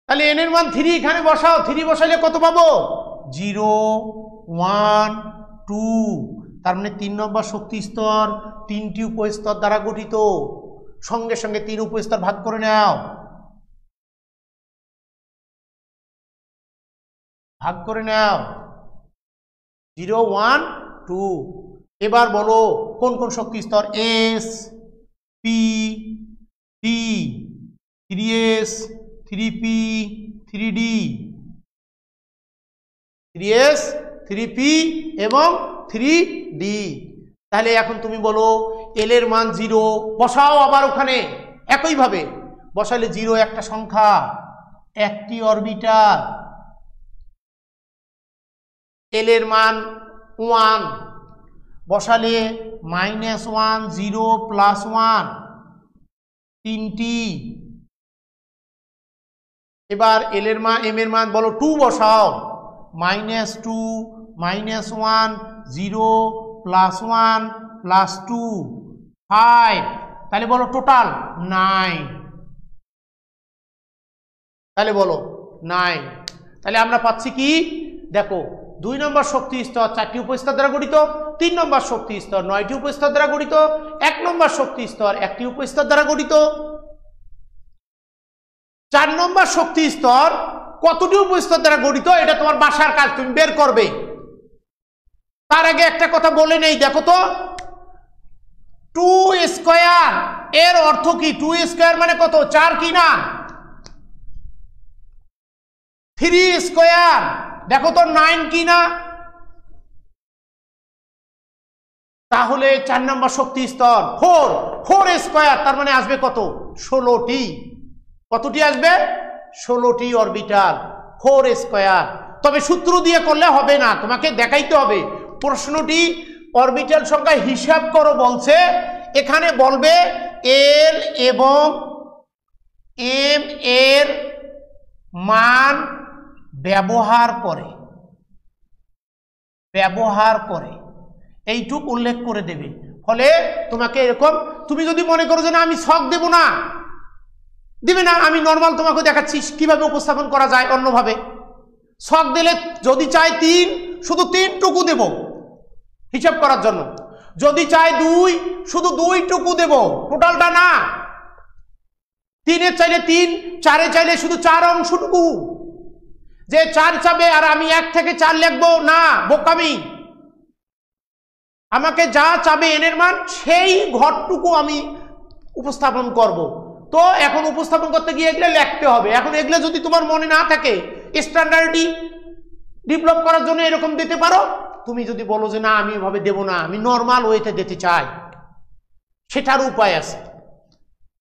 তাহলে এন এর মান 3 এখানে বসাও। 3 বসাইলে কত পাবো? 0 1 2। তার মানে 3 নম্বর শক্তি স্তর 3টি উপস্তর দ্বারা গঠিত। সঙ্গে সঙ্গে 3 উপস্তর ভাগ করে নাও, ভাগ করে নাও। 0 1 2। এবার বলো কোন কোন শক্তি স্তর? S P, 3s 3p 3d, 3s 3p এবং 3d। তাহলে এখন তুমি বলো এল এর মান 0 বসাও, আবার ওখানে একইভাবে বসালে 0 একটা সংখ্যা, একটি অরবিটাল, এল এর মান 1 বসালে -1 0 +1 3টি। এবার এল এর মান এম এর মান বলো 2 বসাও, -2 -1 0 +1 +2 5, তাহলে বলো টোটাল 9। তাহলে বলো 9। তাহলে আমরা পাচ্ছি কি দেখো 2 নম্বর শক্তি স্তর 4টি উপস্তর দ্বারা গঠিত, 3 নম্বর শক্তি স্তর 9টি উপস্তর দ্বারা গঠিত, 1 নম্বর শক্তি স্তর 1টি উপস্তর দ্বারা গঠিত। 4 নম্বর শক্তি স্তর কতটি উপস্তর দ্বারা গঠিত এটা তোমার বাসার কাজ, তুমি বের করবে। তার আগে একটা কথা বলে নেই, দেখো তো 2 স্কয়ার এর অর্থ কি? 2 স্কয়ার মানে কত? 4 কি না? 3 স্কয়ার দেখো তো 9 কি না? তাহলে 4 নম্বর শক্তি স্তর 4 স্কয়ার তার মানে আসবে কত? 16টি। কতটি আসবে? 16টি অরবিটাল, 4 স্কয়ার। তবে সূত্র দিয়ে করলে হবে না, তোমাকে দেখাইতে হবে। প্রশ্নটি অরবিটাল সংখ্যা হিসাব করো বলছে, এখানে বলবে এল এবং এম এর মান ব্যবহার করে এইটুক উল্লেখ করে দেবে। ফলে তোমাকে এরকম, তুমি যদি মনে করো যে না আমি ছক দেব না, দিবে না, আমি নর্মাল তোমাকে দেখাচ্ছি কিভাবে উপস্থাপন করা যায় অন্যভাবে। ছক দিলে যদি চাই 3 শুধু 3 টুকু দেব হিসাব করার জন্য, যদি চাই 2 শুধু 2 টুকু দেব, টোটালটা না। 3 এর চাইলে 3, 4 এ চাইলে শুধু 4 অংশটুকু। যে 4 চাবে আর আমি 1 থেকে 4 লিখবো না, বোকামি। আমাকে যা চাবে এন এর মান সেই ঘরটুকু আমি উপস্থাপন করব। তো এখন উপস্থাপন করতে গিয়ে এগুলো লিখতে হবে। এখন এগুলো যদি তোমার মনে না থাকে, স্ট্যান্ডার্ডটি ডেভেলপ করার জন্য এরকম দিতে পারো। তুমি যদি বলো যে না আমি এভাবে দেব না, আমি নর্মাল ওয়েতে দিতে চাই, সেটার উপায় আছে,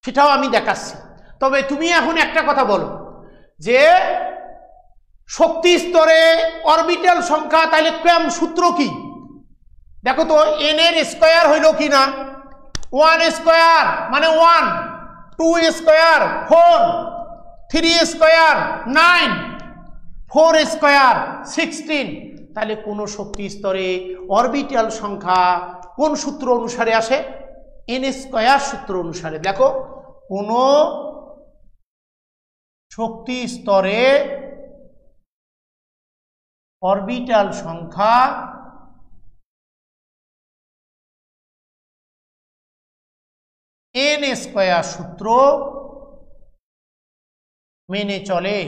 সেটাও আমি দেখাচ্ছি। তবে তুমি এখন একটা কথা বলো যে শক্তি স্তরে অরবিটাল সংখ্যা, তাহলে ক্রম সূত্র কি? দেখো তো এন এর স্কয়ার হইল কি না? 1 স্কয়ার মানে 1, 2 স্কয়ার 4, 3 স্কয়ার 9, 4 স্কয়ার 16। তাহলে কোন শক্তি স্তরে অরবিটাল সংখ্যা কোন সূত্র অনুসারে আসে? এন স্কয়ার সূত্র অনুসারে। দেখো কোন শক্তি স্তরে অরবিটাল সংখ্যা এন স্কয়ার সূত্র মেনে চলে,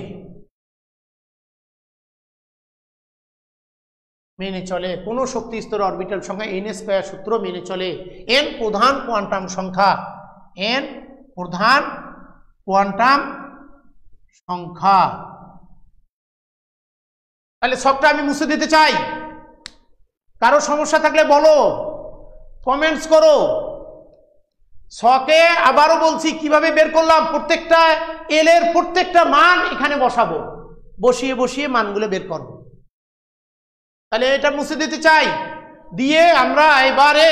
কোন শক্তি স্তর অরবিটাল সংখ্যা এন স্কয়ার সূত্র মেনে চলে। এন প্রধান কোয়ান্টাম সংখ্যা, এন প্রধান কোয়ান্টাম সংখ্যা। তাহলে সবটা আমি মুছে দিতে চাই, কারো সমস্যা থাকলে বলো, কমেন্টস করো। ছকে আবারও বলছি কিভাবে বের করলাম, প্রত্যেকটা এল এর প্রত্যেকটা মান এখানে বসাবো, বসিয়ে বসিয়ে মানগুলো বের করবো। তাহলে এটা মুছে দিতে চাই, দিয়ে আমরা এবারে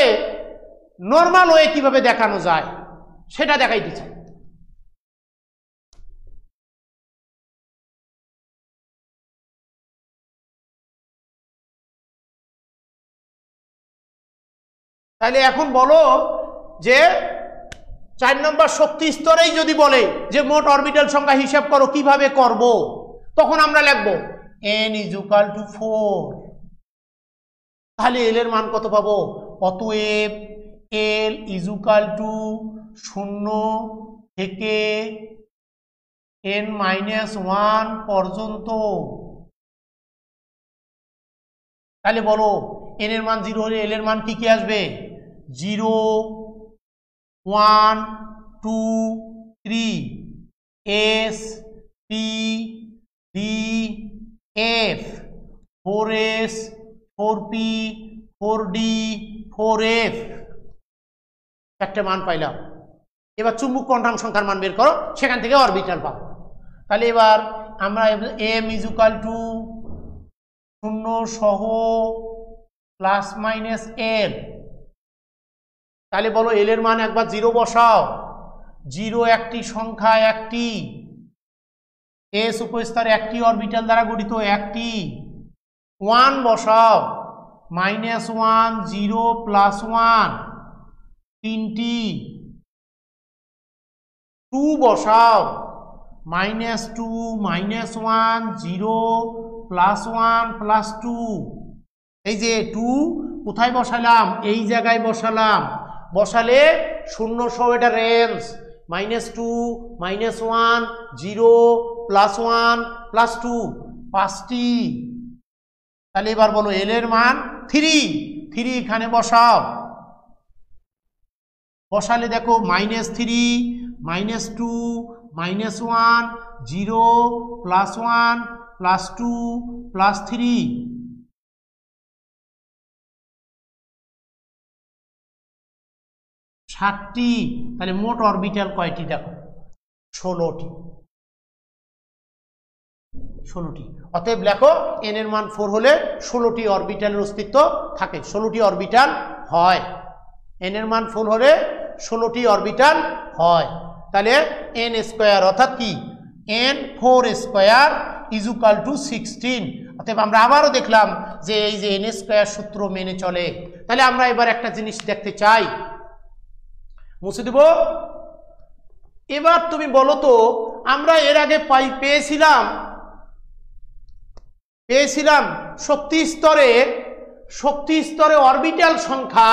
নর্মাল ওয়ে কিভাবে দেখানো যায় সেটা দেখাইতে চাই। তাহলে এখন বলো যে 4 নম্বর শক্তি স্তরেই যদি বলে যে মোট অরবিটাল সংখ্যা হিসাব করো, কিভাবে করব? তখন আমরা লিখবো n = 4। তাহলে এল এর মান কত পাবো? অতএব এল = 0 থেকে n-1 পর্যন্ত। তাহলে বলো n এর মান 0 হলে এল এর মান কি কি আসবে? 0, 1, 2, 3। S T D F 4s 4p 4d 4f একটা মান পাইলাম। এবার চুম্বক কোয়ান্টাম সংখ্যার মান বের করো, সেখান থেকে অরবিটাল পাবো। তাহলে এবার আমরা m ইজুকাল টু 0 সহ প্লাস মাইনাস n। তাহলে বলো এল এর মান একবার 0 বসাও। 0 একটি সংখ্যা, একটি এস উপস্তরে একটি অরবিটাল দ্বারা গঠিত, একটি 1 বসাও। -1 0 +1 তিনটি। 2 বসাও। -2 -1 0 +1 +2। এই যে 2 কোথায় বসালাম? এই জায়গায় বসালাম। বসালে 0 সহ এটা রেঞ্জ, -2 -1 0 +1 +2 5টি। তাহলে এবার বলো এল এর মান 3 এখানে বসাও। বসালে দেখো -3 -2 -1 0 +1 +2 +3। 7টি। তাহলে মোট অরবিটাল কয়টি দেখো? 16টি। অতএব লেখো n এর মান 4 হলে 16টি অরবিটালের অস্তিত্ব থাকে, 16টি অরবিটাল হয়। n এর মান 4 হলে 16টি অরবিটাল হয়। তাহলে n স্কয়ার অর্থাৎ কি n4 স্কয়ার ইজুকাল টু 16। অতএব আমরা আবারও দেখলাম যে এই যে n স্কয়ার সূত্র মেনে চলে। তাহলে আমরা এবার একটা জিনিস দেখতে চাই, মুছে দেব। এবার তুমি বলো তো, আমরা এর আগে পেয়েছিলাম শক্তি স্তরে অরবিটাল সংখ্যা,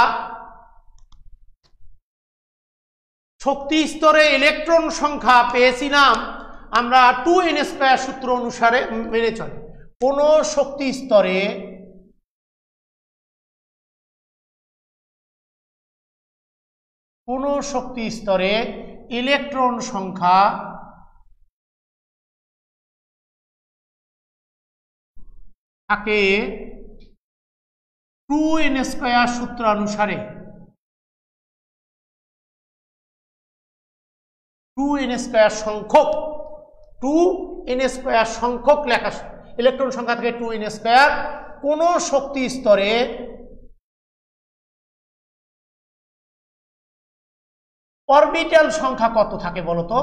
শক্তি স্তরে ইলেকট্রন সংখ্যা পেয়েছিলাম আমরা 2n স্কয়ার সূত্র অনুসারে মেনে চলে। কোন শক্তি স্তরে ইলেকট্রন সংখ্যা থাকে 2n স্কয়ার সূত্র অনুসারে। 2n স্কয়ার সংখ্যক লেখা ইলেকট্রন সংখ্যা থেকে 2n স্কয়ার। কোন শক্তি স্তরে অরবিটাল সংখ্যা কত থাকে বলো তো?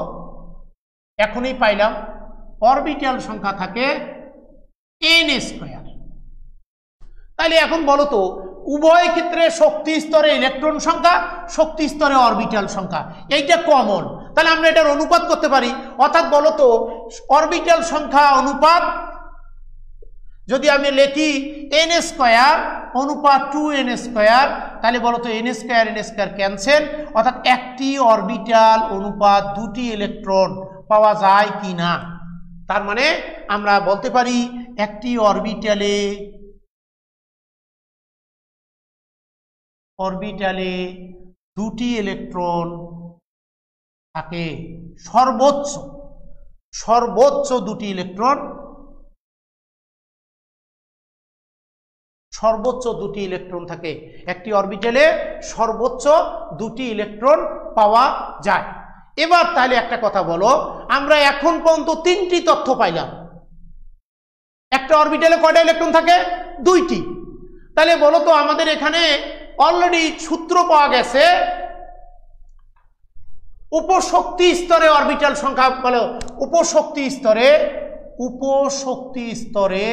এখনই পাইলাম অরবিটাল সংখ্যা থাকে n স্কয়ার। তাহলে এখন বলো তো, উভয় ক্ষেত্রে শক্তি স্তরে ইলেকট্রন সংখ্যা, শক্তি স্তরে অরবিটাল সংখ্যা, এইটা কমন। তাহলে আমরা এটার অনুপাত করতে পারি। অর্থাৎ বলো তো, অরবিটাল সংখ্যা অনুপাত যদি আমি লিখি n স্কয়ার অনুপাত 2n স্কয়ার, তাহলে বলো তো n স্কয়ার ক্যান্সেল। অর্থাৎ একটি অরবিটাল অনুপাত 2টি ইলেকট্রন পাওয়া যায় কি না। তার মানে আমরা বলতে পারি একটি অরবিটালে 2টি ইলেকট্রন থাকে। সর্বোচ্চ 2টি ইলেকট্রন, থাকে একটি অরবিটালে, সর্বোচ্চ 2টি ইলেকট্রন পাওয়া যায়। এবার তাহলে একটা কথা বলো, আমরা এখন পর্যন্ত 3টি তথ্য পাইলাম। একটা অরবিটালে কয়টা ইলেকট্রন থাকে? 2টি। তাহলে বলো তো, আমাদের এখানে অলরেডি সূত্র পাওয়া গেছে উপশক্তি স্তরে অরবিটাল সংখ্যা, বলো উপশক্তি স্তরে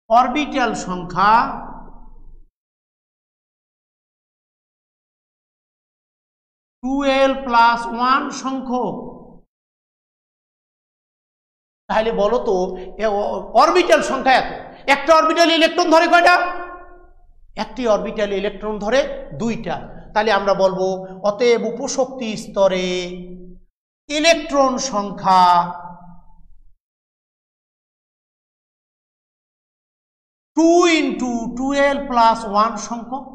অরবিটাল সংখ্যা 12 + 1 সংখ্যক। তাহলে বলো তো, অরবিটাল সংখ্যা এত, একটা অরবিটাল ইলেকট্রন ধরে কয়টা? একটি অরবিটাল ইলেকট্রন ধরে 2টা। তাহলে আমরা বলবো অতএব উপশক্তি স্তরে ইলেকট্রন সংখ্যা 2 × 12 + 1 সংখ্যক।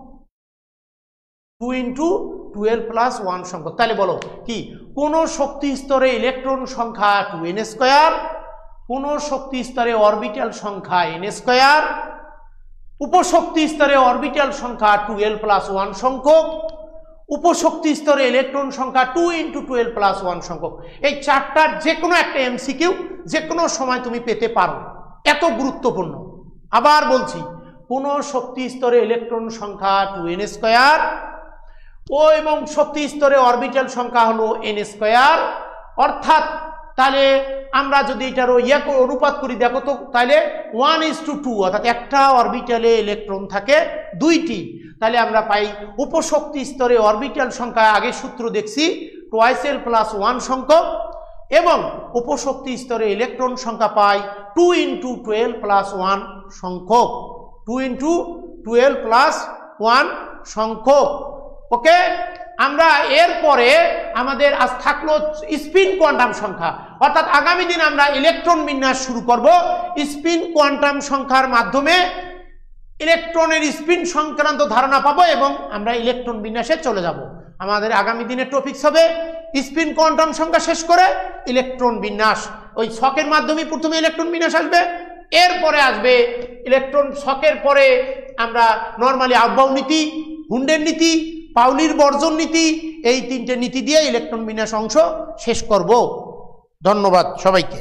2 × 12 প্লাস 1 সংখ্যক। তাহলে বলো কি কোন শক্তি স্তরে ইলেকট্রন সংখ্যা 2n স্কয়ার, কোন শক্তি স্তরে অরবিটাল সংখ্যা n স্কয়ার, উপশক্তি স্তরে অরবিটাল সংখ্যা 12 প্লাস 1 সংখ্যক, উপশক্তি স্তরে ইলেকট্রন সংখ্যা 2 × 12 প্লাস 1 সংখ্যক। এই চারটার যে কোনো একটা এমসিকিউ যে কোনো সময় তুমি পেতে পারো, এত গুরুত্বপূর্ণ। আবার বলছি, কোন শক্তি স্তরে ইলেকট্রন সংখ্যা 2n স্কয়ার, ও এবং শক্তি স্তরে অরবিটাল সংখ্যা হলো n স্কয়ার। অর্থাৎ তাহলে আমরা যদি এটার অনুপাত করি দেখো তো, তাহলে 1:2, অর্থাৎ একটা অরবিটালে ইলেকট্রন থাকে 2টি। তাহলে আমরা পাই উপশক্তি স্তরে অরবিটাল সংখ্যা, আগে সূত্র দেখছি 2l প্লাস 1 সংখ্যক, এবং উপশক্তি স্তরে ইলেকট্রন সংখ্যা পাই 2 × 12 প্লাস 1 সংখ্যক, 2 × 12 প্লাস 1 সংখ্যক। ওকে, আমরা এরপরে আমাদের আজ থাকলো স্পিন কোয়ান্টাম সংখ্যা, অর্থাৎ আগামী দিন আমরা ইলেকট্রন বিন্যাস শুরু করব। স্পিন কোয়ান্টাম সংখ্যার মাধ্যমে ইলেকট্রনের স্পিন সংক্রান্ত ধারণা পাবো এবং আমরা ইলেকট্রন বিন্যাসে চলে যাব। আমাদের আগামী দিনের টপিকস হবে স্পিন কোয়ান্টাম সংখ্যা শেষ করে ইলেকট্রন বিন্যাস। ওই ছকের মাধ্যমে প্রথমে ইলেকট্রন বিন্যাস আসবে, এরপরে আসবে ইলেকট্রন ছকের পরে আমরা নরমালি আফবাউ নীতি, হুন্ডের নীতি, পাউলির বর্জন নীতি, এই তিনটে নীতি দিয়ে ইলেকট্রন বিন্যাস অংশ শেষ করব। ধন্যবাদ সবাইকে।